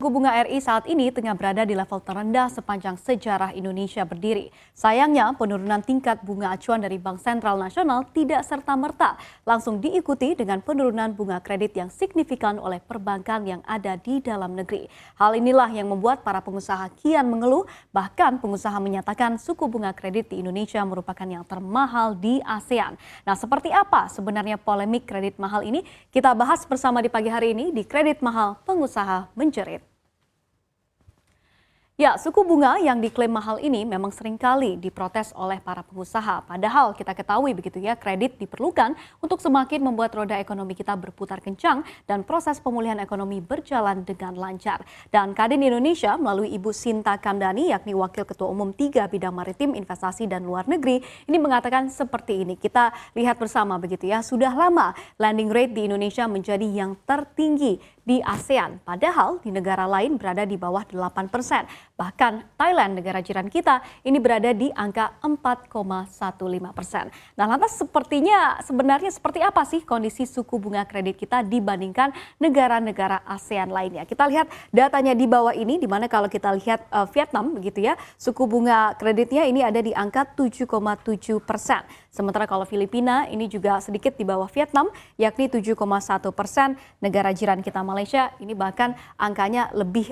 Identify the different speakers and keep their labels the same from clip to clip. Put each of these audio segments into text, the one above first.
Speaker 1: Suku bunga RI saat ini tengah berada di level terendah sepanjang sejarah Indonesia berdiri. Sayangnya, penurunan tingkat bunga acuan dari Bank Sentral Nasional tidak serta-merta langsung diikuti dengan penurunan bunga kredit yang signifikan oleh perbankan yang ada di dalam negeri. Hal inilah yang membuat para pengusaha kian mengeluh, bahkan pengusaha menyatakan suku bunga kredit di Indonesia merupakan yang termahal di ASEAN. Nah, seperti apa sebenarnya polemik kredit mahal ini? Kita bahas bersama di pagi hari ini di Kredit Mahal Pengusaha Menjerit. Ya, suku bunga yang diklaim mahal ini memang seringkali diprotes oleh para pengusaha. Padahal kita ketahui begitu ya, kredit diperlukan untuk semakin membuat roda ekonomi kita berputar kencang dan proses pemulihan ekonomi berjalan dengan lancar. Dan Kadin Indonesia melalui Ibu Sinta Kamdani, yakni Wakil Ketua Umum 3 Bidang Maritim, Investasi, dan Luar Negeri, ini mengatakan seperti ini. Kita lihat bersama begitu ya, sudah lama lending rate di Indonesia menjadi yang tertinggi di ASEAN. Padahal di negara lain berada di bawah 8%. Bahkan Thailand, negara jiran kita, ini berada di angka 4,15%. Nah, lantas sebenarnya seperti apa sih kondisi suku bunga kredit kita dibandingkan negara-negara ASEAN lainnya? Kita lihat datanya di bawah ini, di mana kalau kita lihat Vietnam begitu ya, suku bunga kreditnya ini ada di angka 7,7%. Sementara kalau Filipina ini juga sedikit di bawah Vietnam, yakni 7,1%. Negara jiran kita Malaysia ini bahkan angkanya lebih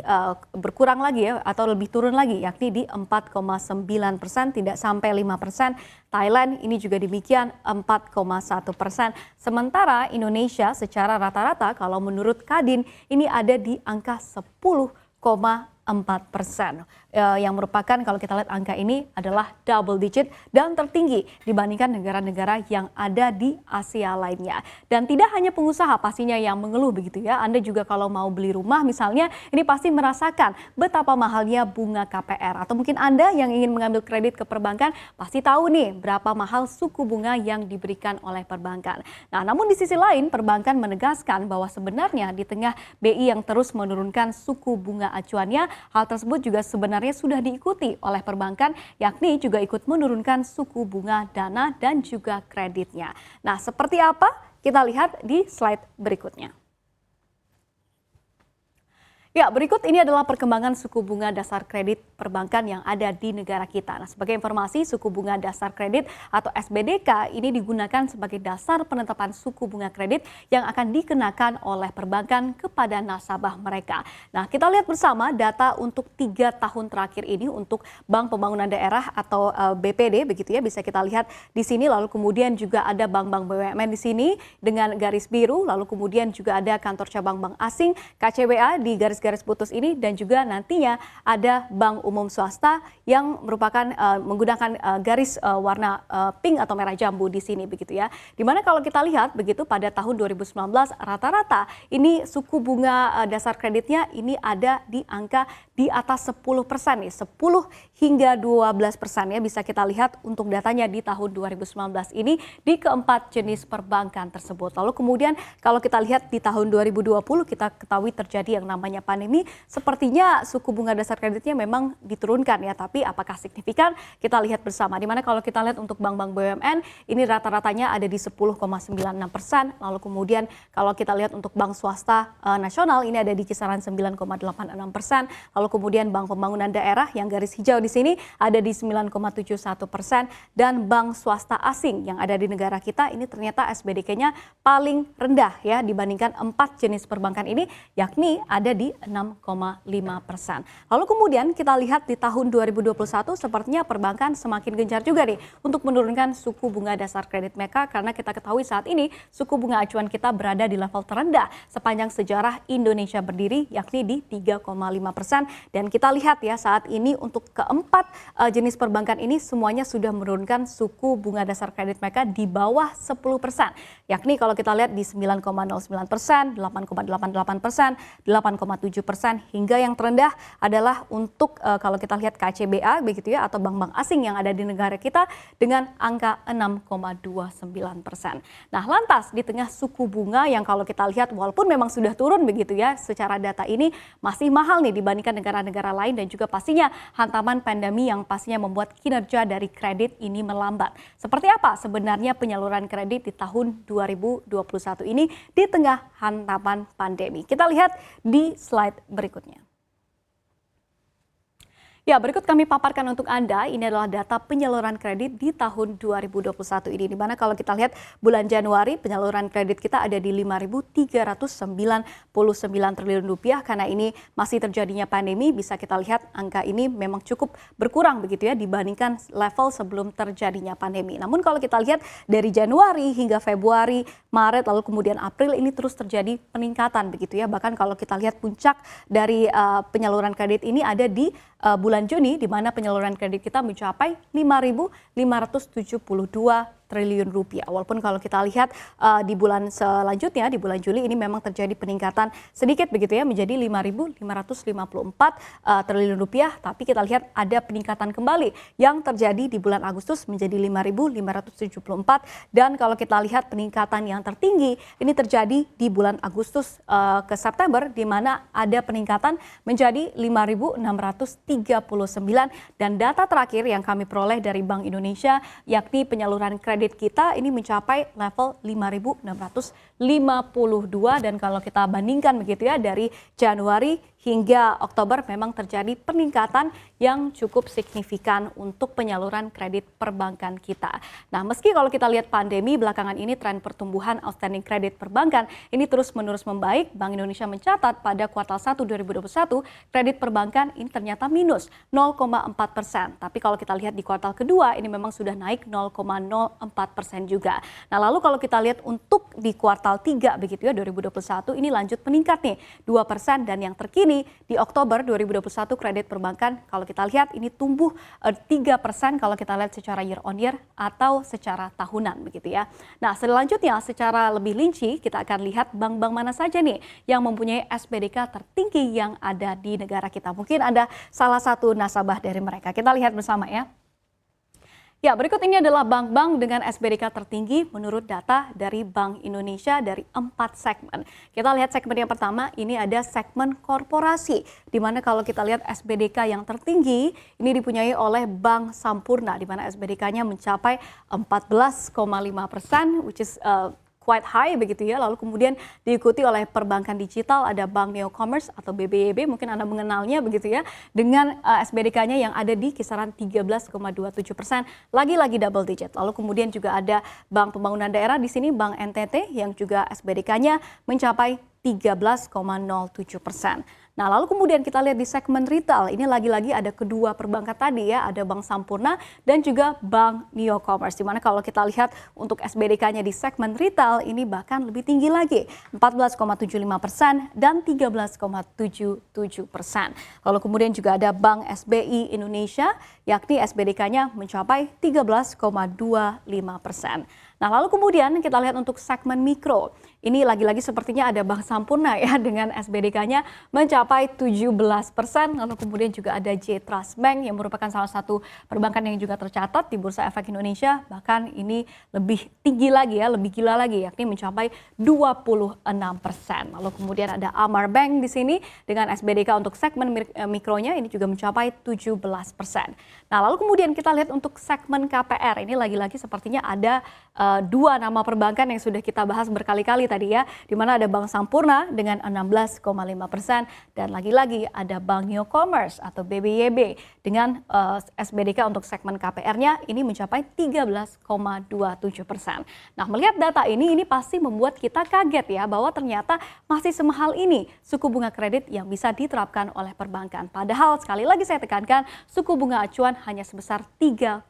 Speaker 1: berkurang lagi ya, atau lebih turun lagi, yakni di 4,9%, tidak sampai 5%. Thailand ini juga demikian 4,1%. Sementara Indonesia secara rata-rata kalau menurut Kadin ini ada di angka 10,4%. Yang merupakan kalau kita lihat angka ini adalah double digit dan tertinggi dibandingkan negara-negara yang ada di Asia lainnya. Dan tidak hanya pengusaha pastinya yang mengeluh begitu ya. Anda juga kalau mau beli rumah misalnya, ini pasti merasakan betapa mahalnya bunga KPR. Atau mungkin Anda yang ingin mengambil kredit ke perbankan pasti tahu nih berapa mahal suku bunga yang diberikan oleh perbankan. Nah, namun di sisi lain perbankan menegaskan bahwa sebenarnya di tengah BI yang terus menurunkan suku bunga acuannya, hal tersebut juga sebenarnya sudah diikuti oleh perbankan, yakni juga ikut menurunkan suku bunga dana dan juga kreditnya. Nah, seperti apa? Kita lihat di slide berikutnya. Ya, berikut ini adalah perkembangan suku bunga dasar kredit perbankan yang ada di negara kita. Nah, sebagai informasi, suku bunga dasar kredit atau SBDK ini digunakan sebagai dasar penetapan suku bunga kredit yang akan dikenakan oleh perbankan kepada nasabah mereka. Nah, kita lihat bersama data untuk 3 tahun terakhir ini untuk Bank Pembangunan Daerah atau BPD begitu ya, bisa kita lihat di sini. Lalu kemudian juga ada bank-bank BUMN di sini dengan garis biru, lalu kemudian juga ada kantor cabang bank asing KCBA di garis putus ini, dan juga nantinya ada bank umum swasta yang merupakan menggunakan garis warna pink atau merah jambu di sini begitu ya. Dimana kalau kita lihat begitu pada tahun 2019 rata-rata ini suku bunga dasar kreditnya ini ada di angka di atas 10% nih, 10 hingga 12% ya, bisa kita lihat untuk datanya di tahun 2019 ini di keempat jenis perbankan tersebut. Lalu kemudian kalau kita lihat di tahun 2020 kita ketahui terjadi yang namanya pandemi, sepertinya suku bunga dasar kreditnya memang diturunkan ya, tapi apakah signifikan? Kita lihat bersama. Dimana kalau kita lihat untuk bank-bank BUMN ini rata-ratanya ada di 10,96%. Lalu kemudian kalau kita lihat untuk bank swasta nasional ini ada di kisaran 9,86%. Lalu kemudian Bank Pembangunan Daerah yang garis hijau di sini ada di 9,71%, dan bank swasta asing yang ada di negara kita ini ternyata SBDK-nya paling rendah ya dibandingkan 4 jenis perbankan ini, yakni ada di 6,5%. Lalu kemudian kita lihat di tahun 2021 sepertinya perbankan semakin gencar juga nih untuk menurunkan suku bunga dasar kredit mereka, karena kita ketahui saat ini suku bunga acuan kita berada di level terendah sepanjang sejarah Indonesia berdiri, yakni di 3,5%. Dan kita lihat ya saat ini untuk keempat jenis perbankan ini semuanya sudah menurunkan suku bunga dasar kredit mereka di bawah 10%. Yakni kalau kita lihat di 9,09%, 8,88%, 8,7%, hingga yang terendah adalah untuk kalau kita lihat KCBA begitu ya, atau bank-bank asing yang ada di negara kita dengan angka 6,29%. Nah, lantas di tengah suku bunga yang kalau kita lihat walaupun memang sudah turun begitu ya secara data ini masih mahal nih dibandingkan negara-negara lain, dan juga pastinya hantaman pandemi yang pastinya membuat kinerja dari kredit ini melambat. Seperti apa sebenarnya penyaluran kredit di tahun 2021 ini di tengah hantaman pandemi? Kita lihat di slide berikutnya. Ya, berikut kami paparkan untuk Anda. Ini adalah data penyaluran kredit di tahun 2021 ini. Di mana kalau kita lihat bulan Januari penyaluran kredit kita ada di 5.399 triliun rupiah. Karena ini masih terjadinya pandemi, bisa kita lihat angka ini memang cukup berkurang begitu ya dibandingkan level sebelum terjadinya pandemi. Namun kalau kita lihat dari Januari hingga Februari, Maret, lalu kemudian April ini terus terjadi peningkatan begitu ya. Bahkan kalau kita lihat puncak dari penyaluran kredit ini ada di bulan Juni, di mana penyaluran kredit kita mencapai 5.572 triliun rupiah. Walaupun kalau kita lihat di bulan selanjutnya, di bulan Juli ini memang terjadi peningkatan sedikit begitu ya, menjadi 5.554 triliun rupiah. Tapi kita lihat ada peningkatan kembali yang terjadi di bulan Agustus menjadi 5.574. Dan kalau kita lihat peningkatan yang tertinggi ini terjadi di bulan Agustus ke September, di mana ada peningkatan menjadi 5.639. Dan data terakhir yang kami peroleh dari Bank Indonesia yakni penyaluran kredit kita ini mencapai level 5.652, dan kalau kita bandingkan begitu ya dari Januari hingga Oktober memang terjadi peningkatan yang cukup signifikan untuk penyaluran kredit perbankan kita. Nah, meski kalau kita lihat pandemi belakangan ini tren pertumbuhan outstanding kredit perbankan ini terus-menerus membaik, Bank Indonesia mencatat pada kuartal 1 2021 kredit perbankan ini ternyata minus 0,4%. Tapi kalau kita lihat di kuartal kedua ini memang sudah naik 0,04% juga. Nah, lalu kalau kita lihat untuk di kuartal 3 begitu ya 2021 ini lanjut meningkat nih 2%, dan yang terkini di Oktober 2021 kredit perbankan kalau kita lihat ini tumbuh 3% kalau kita lihat secara year on year atau secara tahunan begitu ya. Nah, selanjutnya secara lebih rinci kita akan lihat bank-bank mana saja nih yang mempunyai SPDK tertinggi yang ada di negara kita. Mungkin ada salah satu nasabah dari mereka. Kita lihat bersama ya. Ya, berikut ini adalah bank-bank dengan SPDK tertinggi menurut data dari Bank Indonesia dari 4 segmen. Kita lihat segmen yang pertama, ini ada segmen korporasi, di mana kalau kita lihat SPDK yang tertinggi ini dipunyai oleh Bank Sampurna, di mana SPDK-nya mencapai 14,5%, which is quite high begitu ya. Lalu kemudian diikuti oleh perbankan digital, ada Bank Neo Commerce atau BBYB, mungkin Anda mengenalnya begitu ya, dengan SPDK-nya yang ada di kisaran 13,27%, lagi-lagi double digit. Lalu kemudian juga ada Bank Pembangunan Daerah di sini, Bank NTT yang juga SPDK-nya mencapai 13,07%. Nah, lalu kemudian kita lihat di segmen retail, ini lagi-lagi ada kedua perbankan tadi ya, ada Bank Sampurna dan juga Bank Neo Commerce. Di mana kalau kita lihat untuk SPDK-nya di segmen retail ini bahkan lebih tinggi lagi, 14,75% dan 13,77%. Lalu kemudian juga ada Bank SBI Indonesia, yakni SPDK-nya mencapai 13,25%. Nah, lalu kemudian kita lihat untuk segmen mikro. Ini lagi-lagi sepertinya ada Bank Sampurna ya dengan SPDK-nya mencapai 17%. Lalu kemudian juga ada J Trust Bank yang merupakan salah satu perbankan yang juga tercatat di Bursa Efek Indonesia. Bahkan ini lebih tinggi lagi ya, lebih gila lagi yakni mencapai 26%. Lalu kemudian ada Amar Bank di sini dengan SPDK untuk segmen mikronya ini juga mencapai 17%. Nah, lalu kemudian kita lihat untuk segmen KPR. Ini lagi-lagi sepertinya ada dua nama perbankan yang sudah kita bahas berkali-kali tadi ya, di mana ada Bank Sampurna dengan 16,5% dan lagi-lagi ada Bank Neo Commerce atau BBYB dengan SPDK untuk segmen KPR-nya ini mencapai 13,27%. Nah, melihat data ini pasti membuat kita kaget ya bahwa ternyata masih semahal ini suku bunga kredit yang bisa diterapkan oleh perbankan. Padahal sekali lagi saya tekankan suku bunga acuan hanya sebesar 3,5%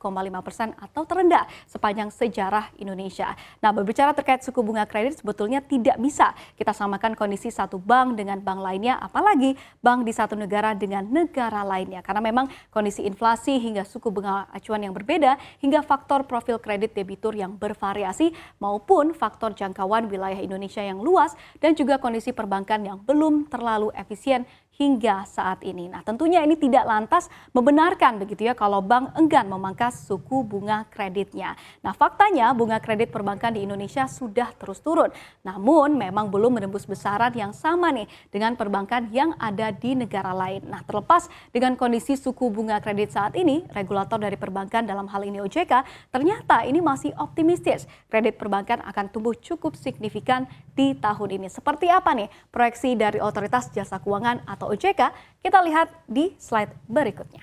Speaker 1: atau terendah sepanjang sejarah Indonesia. Nah, berbicara terkait suku bunga kredit sebetulnya tidak bisa kita samakan kondisi satu bank dengan bank lainnya, apalagi bank di satu negara dengan negara lainnya. Karena memang kondisi inflasi hingga suku bunga acuan yang berbeda, hingga faktor profil kredit debitur yang bervariasi, maupun faktor jangkauan wilayah Indonesia yang luas, dan juga kondisi perbankan yang belum terlalu efisien hingga saat ini. Nah, tentunya ini tidak lantas membenarkan begitu ya kalau bank enggan memangkas suku bunga kreditnya. Nah, faktanya bunga kredit perbankan di Indonesia sudah terus turun. Namun memang belum menembus besaran yang sama nih dengan perbankan yang ada di negara lain. Nah, terlepas dengan kondisi suku bunga kredit saat ini, regulator dari perbankan dalam hal ini OJK ternyata ini masih optimistis. Kredit perbankan akan tumbuh cukup signifikan di tahun ini. Seperti apa nih proyeksi dari Otoritas Jasa Keuangan atau OJK? Kita lihat di slide berikutnya.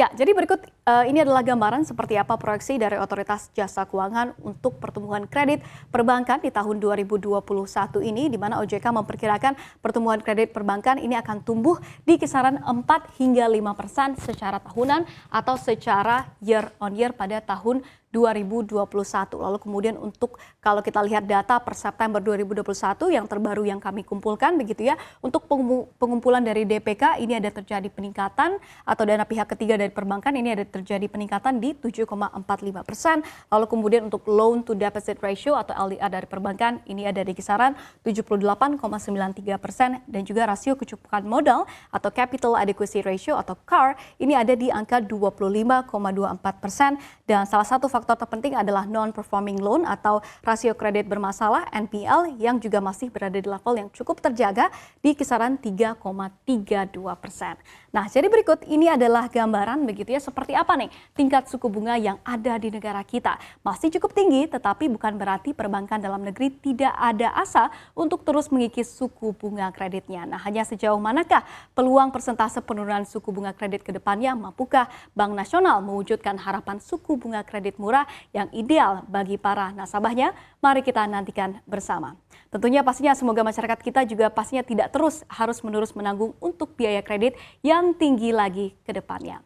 Speaker 1: Ya, jadi berikut ini adalah gambaran seperti apa proyeksi dari Otoritas Jasa Keuangan untuk pertumbuhan kredit perbankan di tahun 2021 ini, di mana OJK memperkirakan pertumbuhan kredit perbankan ini akan tumbuh di kisaran 4 hingga 5% secara tahunan atau secara year on year pada tahun 2021. Lalu kemudian untuk kalau kita lihat data per September 2021 yang terbaru yang kami kumpulkan begitu ya, untuk pengumpulan dari DPK ini ada terjadi peningkatan atau dana pihak ketiga dari perbankan ini ada terjadi peningkatan di 7,45%. Lalu kemudian untuk loan to deposit ratio atau LDR dari perbankan ini ada di kisaran 78,93% dan juga rasio kecukupan modal atau capital adequacy ratio atau CAR ini ada di angka 25,24% dan salah satu faktor terpenting adalah non-performing loan atau rasio kredit bermasalah (NPL) yang juga masih berada di level yang cukup terjaga di kisaran 3,32%. Nah, jadi berikut ini adalah gambaran begitu ya seperti apa nih tingkat suku bunga yang ada di negara kita. Masih cukup tinggi, tetapi bukan berarti perbankan dalam negeri tidak ada asa untuk terus mengikis suku bunga kreditnya. Nah, hanya sejauh manakah peluang persentase penurunan suku bunga kredit ke depannya? Mampukah Bank Nasional mewujudkan harapan suku bunga kredit murah yang ideal bagi para nasabahnya? Mari kita nantikan bersama. Tentunya pastinya semoga masyarakat kita juga pastinya tidak terus harus menerus menanggung untuk biaya kredit yang tinggi lagi ke depannya.